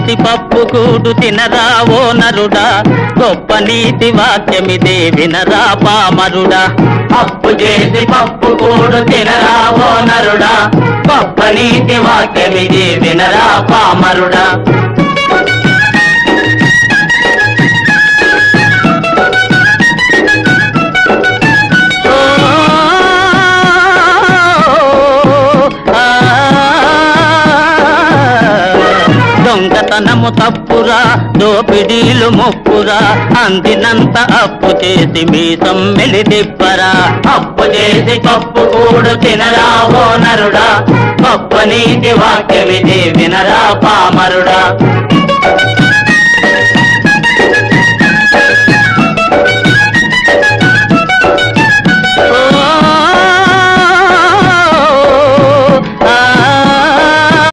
చేసి పప్పు కూడు తినరా ఓ నరుడా, గొప్ప నీతి వాక్యమిదే వినరా పామరుడా. అప్పు చేసి పప్పు కూడు తినరా ఓ నరుడా, గొప్ప నీతి వాక్యమిదే వినరా పామరుడా. దొంగతనము తప్పురా, దోపిడీలు ముప్పురా, అందినంత అప్పు చేసి మీ సమ్మెలి దిప్పరా. అప్పు చేసి పప్పు కూడు తినరా ఓ నరుడా, గొప్ప నీతి వాక్యమిది